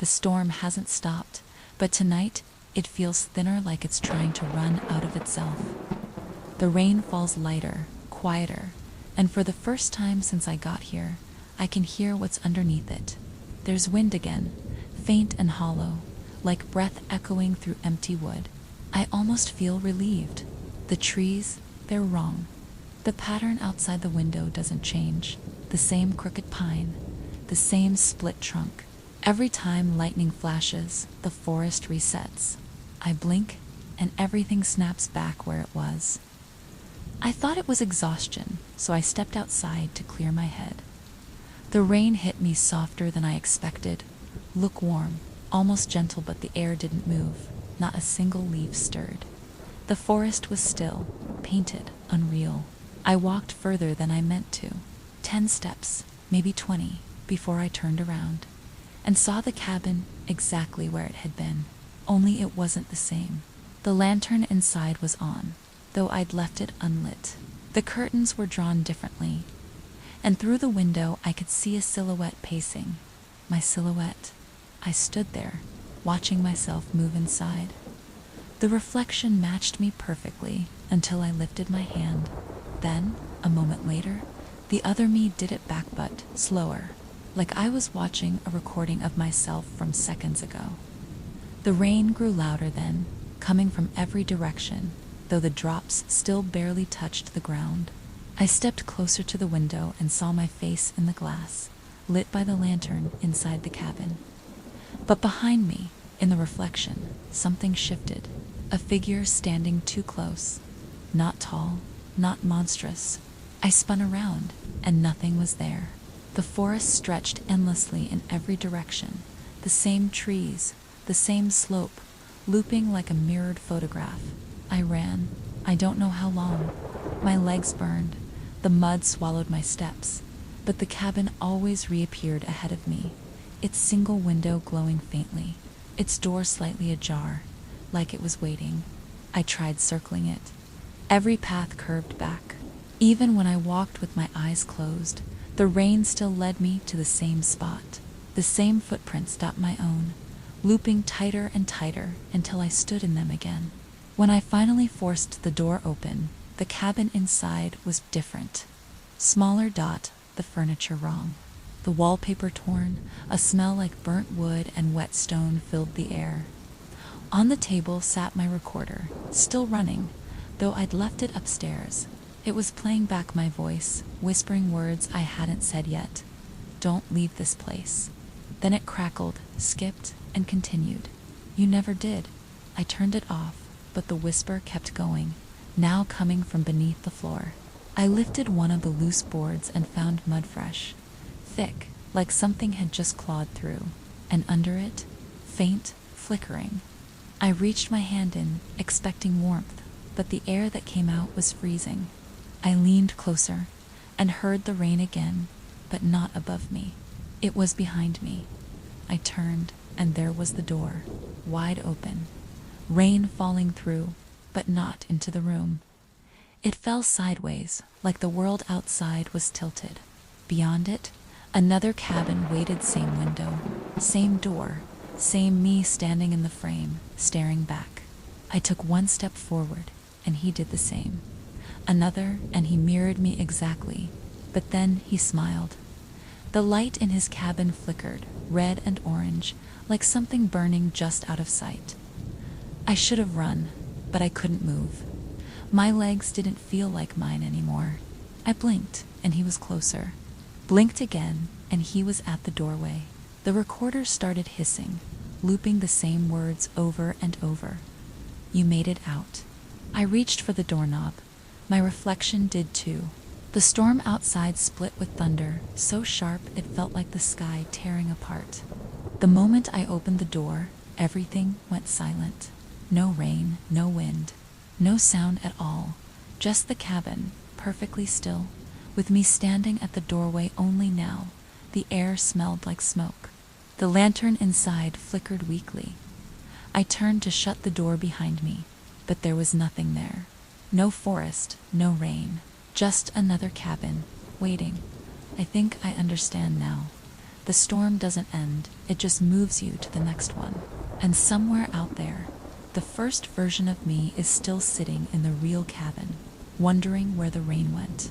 The storm hasn't stopped, but tonight it feels thinner, like it's trying to run out of itself. The rain falls lighter, quieter, and for the first time since I got here, I can hear what's underneath it. There's wind again, faint and hollow, like breath echoing through empty wood. I almost feel relieved. The trees, they're wrong. The pattern outside the window doesn't change. The same crooked pine, the same split trunk. Every time lightning flashes, the forest resets. I blink, and everything snaps back where it was. I thought it was exhaustion, so I stepped outside to clear my head. The rain hit me softer than I expected, lukewarm, almost gentle, but the air didn't move. Not a single leaf stirred. The forest was still, painted, unreal. I walked further than I meant to. 10 steps, maybe 20, before I turned around and saw the cabin exactly where it had been. Only it wasn't the same. The lantern inside was on, though I'd left it unlit. The curtains were drawn differently, and through the window I could see a silhouette pacing. My silhouette. I stood there, watching myself move inside. The reflection matched me perfectly until I lifted my hand. Then, a moment later, the other me did it back, but slower, like I was watching a recording of myself from seconds ago. The rain grew louder then, coming from every direction, though the drops still barely touched the ground. I stepped closer to the window and saw my face in the glass, lit by the lantern inside the cabin. But behind me, in the reflection, something shifted. A figure standing too close. Not tall, not monstrous. I spun around, and nothing was there. The forest stretched endlessly in every direction. The same trees, the same slope, looping like a mirrored photograph. I ran, I don't know how long. My legs burned. The mud swallowed my steps. But the cabin always reappeared ahead of me, its single window glowing faintly, its door slightly ajar, like it was waiting. I tried circling it. Every path curved back. Even when I walked with my eyes closed, the rain still led me to the same spot. The same footprints dot my own, looping tighter and tighter until I stood in them again. When I finally forced the door open, the cabin inside was different. Smaller dot, the furniture wrong. The wallpaper torn, a smell like burnt wood and wet stone filled the air. On the table sat my recorder, still running, though I'd left it upstairs. It was playing back my voice, whispering words I hadn't said yet. Don't leave this place. Then it crackled, skipped, and continued. You never did. I turned it off, but the whisper kept going, now coming from beneath the floor. I lifted one of the loose boards and found mud fresh, thick, like something had just clawed through, and under it, faint, flickering. I reached my hand in, expecting warmth, but the air that came out was freezing. I leaned closer and heard the rain again, but not above me. It was behind me. I turned, and there was the door, wide open. Rain falling through, but not into the room. It fell sideways, like the world outside was tilted. Beyond it, another cabin waited, same window, same door, same me standing in the frame, staring back. I took one step forward, and he did the same. Another, and he mirrored me exactly, but then he smiled. The light in his cabin flickered, red and orange, like something burning just out of sight. I should have run, but I couldn't move. My legs didn't feel like mine anymore. I blinked, and he was closer. Blinked again, and he was at the doorway. The recorder started hissing, looping the same words over and over. You made it out. I reached for the doorknob. My reflection did too. The storm outside split with thunder, so sharp it felt like the sky tearing apart. The moment I opened the door, everything went silent. No rain, no wind, no sound at all. Just the cabin, perfectly still, with me standing at the doorway. Only now, the air smelled like smoke. The lantern inside flickered weakly. I turned to shut the door behind me, but there was nothing there. No forest, no rain, just another cabin, waiting. I think I understand now. The storm doesn't end, it just moves you to the next one. And somewhere out there, the first version of me is still sitting in the real cabin, wondering where the rain went.